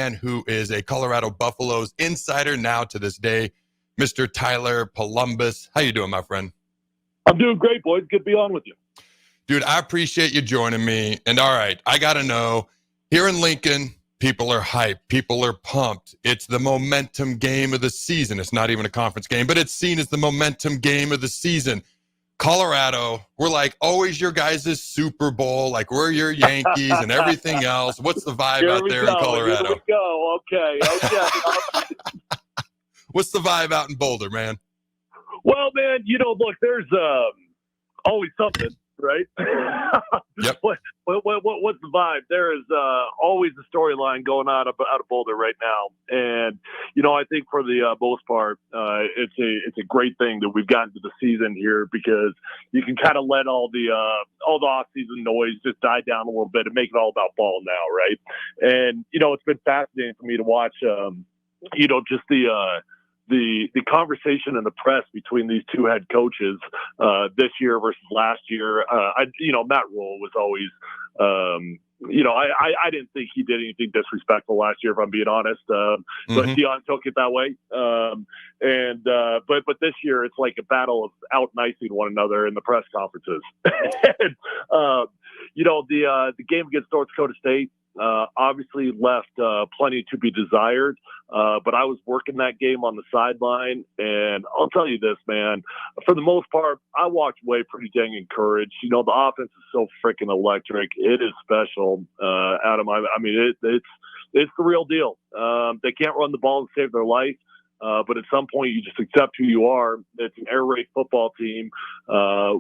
man who is a Colorado Buffaloes insider now to this day, Mr. Tyler Polumbus. How you doing, my friend? I'm doing great, boys. Good to be on with you. Dude, I appreciate you joining me. And all right, I got to know, here in Lincoln, people are hyped. People are pumped. It's the momentum game of the season. It's not even a conference game, but it's seen as the momentum game of the season. Colorado, we're like always your guys' Super Bowl, like we're your Yankees and everything else. What's the vibe out there in Colorado? Here we go. Okay. What's the vibe out in Boulder, man? Well, man, look, there's always something, right? Yep. What's the vibe? There is always a storyline going on out of Boulder right now, and I think for the most part, it's a great thing that we've gotten to the season here because you can kind of let all the off-season noise just die down a little bit and make it all about ball now, right? And it's been fascinating for me to watch, just the conversation in the press between these two head coaches this year versus last year. Matt Rule was always, I didn't think he did anything disrespectful last year, if I'm being honest. But Dion took it that way. But this year it's like a battle of out-nicing one another in the press conferences. And, the game against North Dakota State, obviously left plenty to be desired, but I was working that game on the sideline, and I'll tell you this, man, for the most part, I walked away pretty dang encouraged. The offense is so freaking electric. It is special, Adam. I mean, it's the real deal. They can't run the ball and save their life. But at some point, you just accept who you are. It's an air raid football team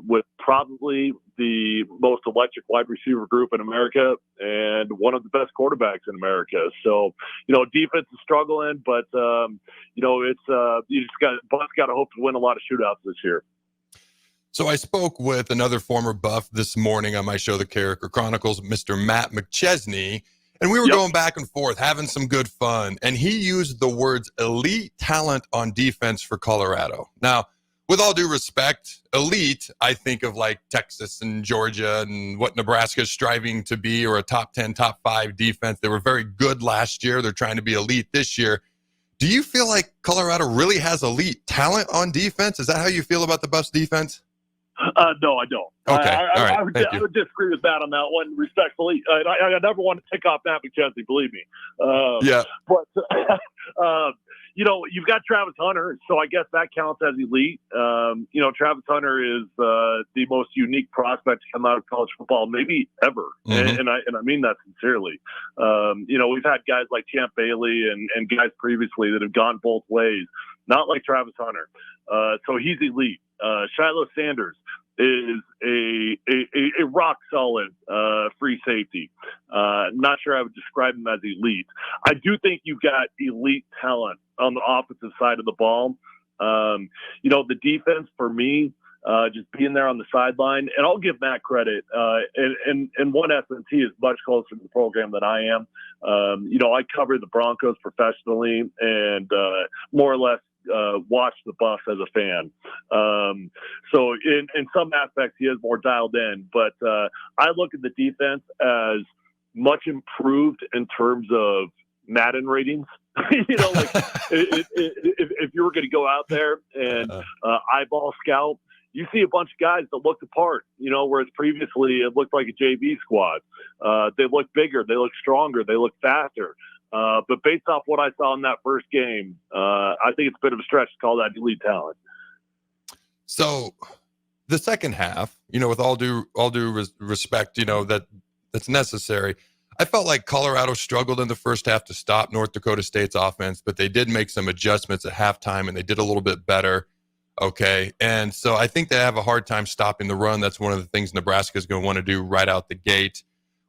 with probably the most electric wide receiver group in America and one of the best quarterbacks in America. So, defense is struggling, but it's Buff's got to hope to win a lot of shootouts this year. So I spoke with another former Buff this morning on my show, The Carriker Chronicles, Mr. Matt McChesney. And we were going back and forth, having some good fun. And he used the words elite talent on defense for Colorado. Now, with all due respect, elite, I think of like Texas and Georgia and what Nebraska is striving to be, or a top 10, top 5 defense. They were very good last year. They're trying to be elite this year. Do you feel like Colorado really has elite talent on defense? Is that how you feel about the Buffs defense? No, I don't. Okay. I would disagree with Matt on that one, respectfully. I never want to pick off Matt McChesney, believe me. Yeah. But, you've got Travis Hunter, so I guess that counts as elite. Travis Hunter is the most unique prospect to come out of college football, maybe ever. And I mean that sincerely. We've had guys like Champ Bailey and guys previously that have gone both ways, not like Travis Hunter. So he's elite. Shiloh Sanders is a rock solid free safety. Not sure I would describe him as elite. I do think you've got elite talent on the offensive side of the ball. The defense for me, just being there on the sideline, and I'll give Matt credit. In one essence, he is much closer to the program than I am. I covered the Broncos professionally and more or less watch the Buffs as a fan. So in some aspects, he is more dialed in, but I look at the defense as much improved in terms of Madden ratings. If you were going to go out there and eyeball scout, you see a bunch of guys that look the part, whereas previously it looked like a JV squad. They look bigger, they look stronger, they look faster. But based off what I saw in that first game, I think it's a bit of a stretch to call that elite talent. So the second half, with all due respect, that's necessary. I felt like Colorado struggled in the first half to stop North Dakota State's offense, but they did make some adjustments at halftime and they did a little bit better. Okay. And so I think they have a hard time stopping the run. That's one of the things Nebraska is going to want to do right out the gate.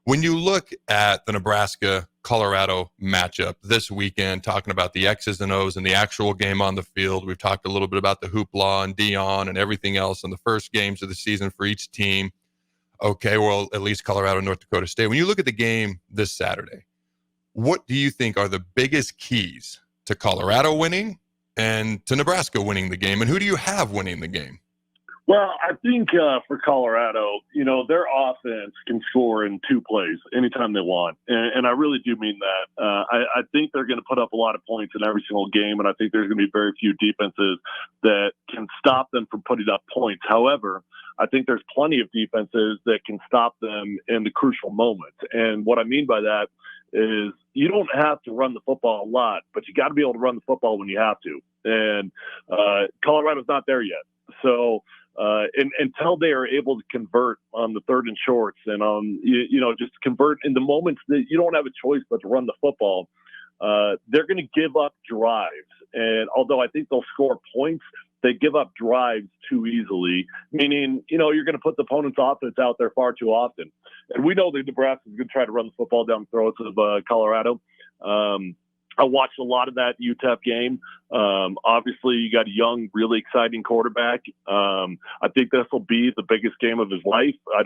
When you look at the Nebraska-Colorado matchup this weekend, talking about the X's and O's and the actual game on the field, we've talked a little bit about the hoopla and Dion and everything else in the first games of the season for each team. Okay, well, at least Colorado and North Dakota State. When you look at the game this Saturday, what do you think are the biggest keys to Colorado winning and to Nebraska winning the game? And who do you have winning the game? Well, I think for Colorado, their offense can score in 2 plays anytime they want. And I really do mean that. I think they're going to put up a lot of points in every single game, and I think there's going to be very few defenses that can stop them from putting up points. However, I think there's plenty of defenses that can stop them in the crucial moments. And what I mean by that is you don't have to run the football a lot, but you got to be able to run the football when you have to. And Colorado's not there yet. So until they are able to convert on the 3rd and shorts and on, just convert in the moments that you don't have a choice but to run the football, they're going to give up drives. And although I think they'll score points, they give up drives too easily, meaning, you're going to put the opponent's offense out there far too often. And we know that Nebraska is going to try to run the football down the throats of Colorado. I watched a lot of that UTEP game. Obviously, you got a young, really exciting quarterback. I think this will be the biggest game of his life. I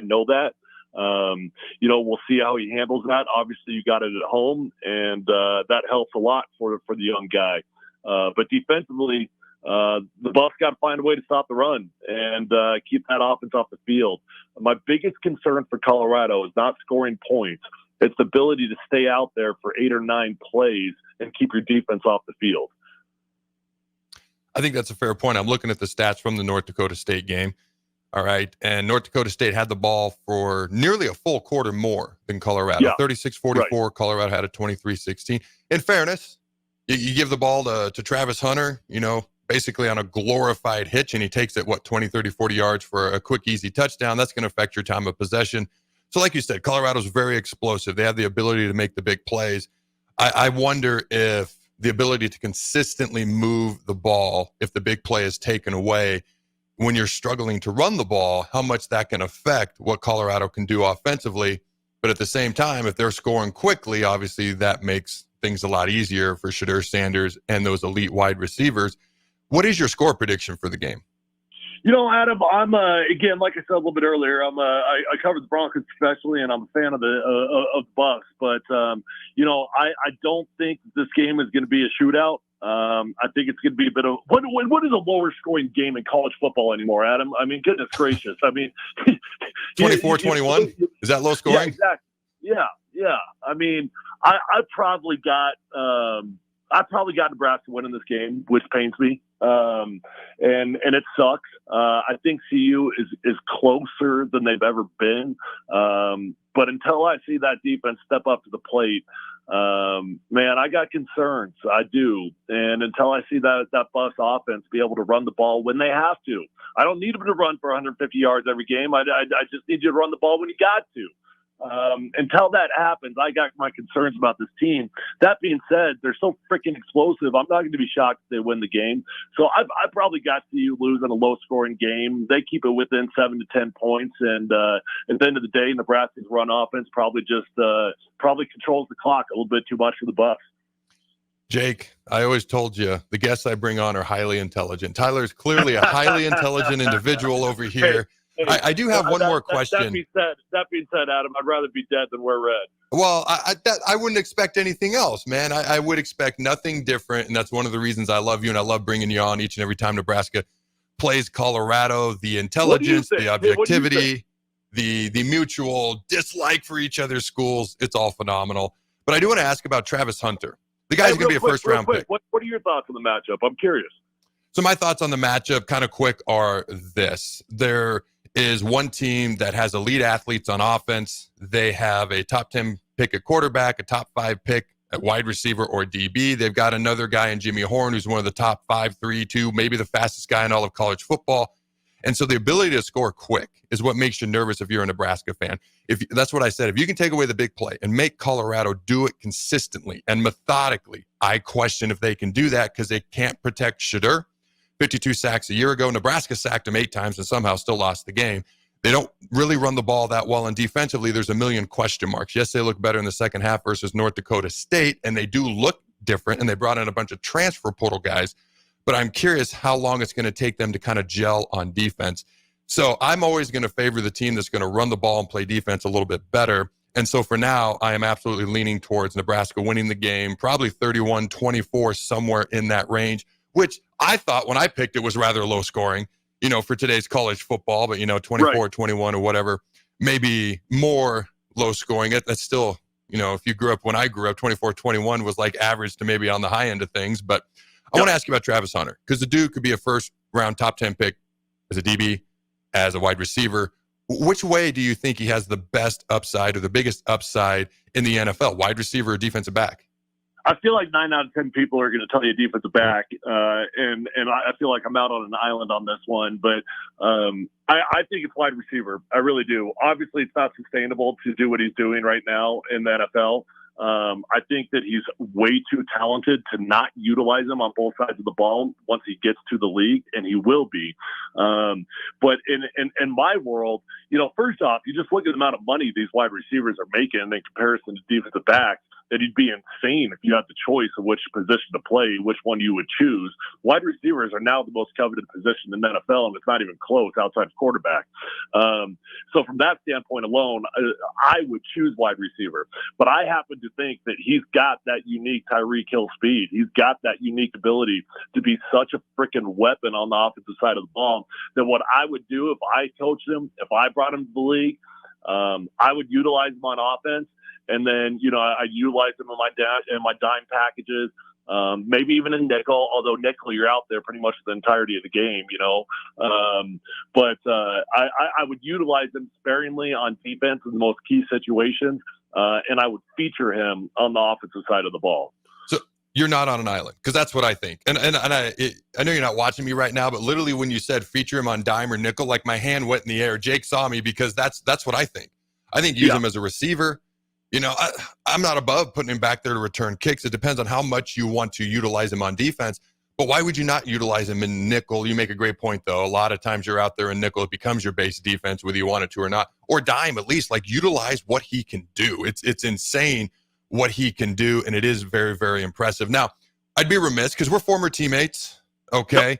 know that. We'll see how he handles that. Obviously, you got it at home, and that helps a lot for the young guy. But defensively, the Buffs got to find a way to stop the run and keep that offense off the field. My biggest concern for Colorado is not scoring points. It's the ability to stay out there for 8 or 9 plays and keep your defense off the field. I think that's a fair point. I'm looking at the stats from the North Dakota State game. All right. And North Dakota State had the ball for nearly a full quarter more than Colorado. Yeah. 36-44. Right. Colorado had a 23-16. In fairness, you give the ball to Travis Hunter, basically on a glorified hitch, and he takes it, 20, 30, 40 yards for a quick, easy touchdown. That's going to affect your time of possession. So like you said, Colorado's very explosive. They have the ability to make the big plays. I wonder if the ability to consistently move the ball, if the big play is taken away when you're struggling to run the ball, how much that can affect what Colorado can do offensively. But at the same time, if they're scoring quickly, obviously that makes things a lot easier for Shadur Sanders and those elite wide receivers. What is your score prediction for the game? Adam, I'm again, like I said a little bit earlier, I cover the Broncos especially, and I'm a fan of the Bucks. But I don't think this game is going to be a shootout. I think it's going to be a bit of what is a lower scoring game in college football anymore, Adam? I mean, goodness gracious! I mean, 24-21 is that low scoring? Yeah, exactly. Yeah. I mean, I probably got Nebraska winning this game, which pains me. And it sucks. I think CU is closer than they've ever been. But until I see that defense step up to the plate, man, I got concerns. I do. And until I see that Buffs offense be able to run the ball when they have to, I don't need them to run for 150 yards every game. I just need you to run the ball when you got to. Until that happens, I got my concerns about this team. That being said, they're so freaking explosive. I'm not going to be shocked if they win the game. So I probably got to you lose in a low-scoring game. They keep it within 7 to 10 points, and at the end of the day, Nebraska's run offense probably controls the clock a little bit too much for the Buffs. Jake, I always told you the guests I bring on are highly intelligent. Tyler's clearly a highly intelligent individual over here. I do have one more question. That being said, Adam, I'd rather be dead than wear red. Well, I wouldn't expect anything else, man. I would expect nothing different, and that's one of the reasons I love you, and I love bringing you on each and every time Nebraska plays Colorado. The intelligence, the objectivity, the mutual dislike for each other's schools, it's all phenomenal. But I do want to ask about Travis Hunter. The guy's going to be a first-round pick. What are your thoughts on the matchup? I'm curious. So my thoughts on the matchup, kind of quick, are this. There is one team that has elite athletes on offense. They have a top 10 pick at quarterback, a top 5 pick at wide receiver or DB. They've got another guy in Jimmy Horn who's one of the top 5, 3, 2, maybe the fastest guy in all of college football. And so the ability to score quick is what makes you nervous if you're a Nebraska fan. That's what I said. If you can take away the big play and make Colorado do it consistently and methodically, I question if they can do that because they can't protect Shadur. 52 sacks a year ago. Nebraska sacked him 8 times and somehow still lost the game. They don't really run the ball that well, and defensively, there's a million question marks. Yes, they look better in the second half versus North Dakota State, and they do look different, and they brought in a bunch of transfer portal guys, but I'm curious how long it's going to take them to kind of gel on defense. So I'm always going to favor the team that's going to run the ball and play defense a little bit better. And so for now, I am absolutely leaning towards Nebraska winning the game, probably 31-24, somewhere in that range, which I thought when I picked it was rather low scoring. for today's college football, but 24, 21 or whatever, maybe more low scoring. That's still, if you grew up when I grew up, 24, 21 was like average to maybe on the high end of things. But I want to ask you about Travis Hunter, because the dude could be a first round top 10 pick as a DB, as a wide receiver. Which way do you think he has the best upside or the biggest upside in the NFL, wide receiver or defensive back? I feel like 9 out of 10 people are going to tell you defensive back, and I feel like I'm out on an island on this one. But I think it's wide receiver. I really do. Obviously, it's not sustainable to do what he's doing right now in the NFL. I think that he's way too talented to not utilize him on both sides of the ball once he gets to the league, and he will be. But in my world, first off, you just look at the amount of money these wide receivers are making in comparison to defensive backs. That he'd be insane if you had the choice of which position to play, which one you would choose. Wide receivers are now the most coveted position in the NFL, and it's not even close outside of quarterback. So from that standpoint alone, I would choose wide receiver. But I happen to think that he's got that unique Tyreek Hill speed. He's got that unique ability to be such a freaking weapon on the offensive side of the ball that what I would do if I coached him, if I brought him to the league, I would utilize him on offense. And then, I utilize them in my dime packages, maybe even in nickel, although nickel, you're out there pretty much the entirety of the game, But I would utilize them sparingly on defense in the most key situations, and I would feature him on the offensive side of the ball. So you're not on an island, because that's what I think. And I know you're not watching me right now, but literally when you said feature him on dime or nickel, like my hand went in the air. Jake saw me, because that's what I think. I think use him as a receiver. I'm not above putting him back there to return kicks. It depends on how much you want to utilize him on defense. But why would you not utilize him in nickel? You make a great point, though. A lot of times you're out there in nickel, it becomes your base defense, whether you want it to or not. Or dime, at least. Like, utilize what he can do. It's insane what he can do, and it is very, very impressive. Now, I'd be remiss, because we're former teammates, okay?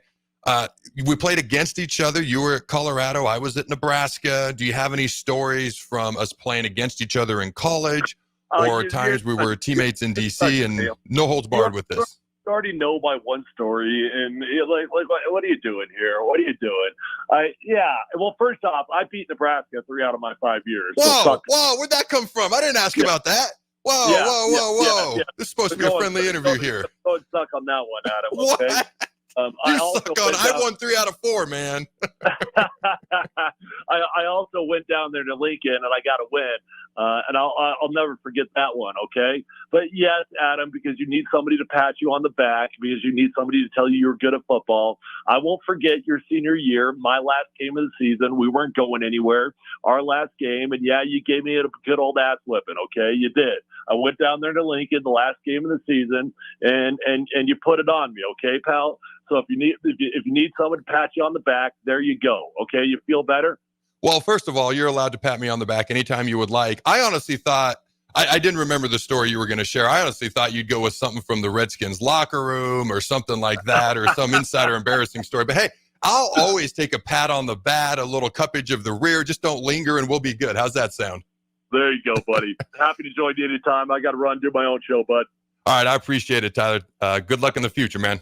We played against each other. You were at Colorado. I was at Nebraska. Do you have any stories from us playing against each other in college, or times we were teammates in D.C.? And no holds barred with this. You already know my one story, and like, what are you doing here? What are you doing? Well, first off, I beat Nebraska 3 out of my 5 years. Whoa, where'd that come from? I didn't ask about that. Whoa. This is supposed to be a friendly interview here. Don't suck on that one, Adam. What? Okay? I won 3 out of 4, man. I also went down there to Lincoln, and I got a win. And I'll never forget that one, okay? But yes, Adam, because you need somebody to pat you on the back, because you need somebody to tell you you're good at football. I won't forget your senior year, my last game of the season. We weren't going anywhere. Our last game, and you gave me a good old ass whipping, okay? You did. I went down there to Lincoln, the last game of the season, and you put it on me, okay, pal? So if you need someone to pat you on the back, there you go, okay? You feel better? Well, first of all, you're allowed to pat me on the back anytime you would like. I honestly thought, I didn't remember the story you were going to share. I honestly thought you'd go with something from the Redskins locker room or something like that, or some insider embarrassing story. But hey, I'll always take a pat on the back, a little cuppage of the rear. Just don't linger and we'll be good. How's that sound? There you go, buddy. Happy to join you anytime. I got to run, do my own show, bud. All right. I appreciate it, Tyler. Good luck in the future, man.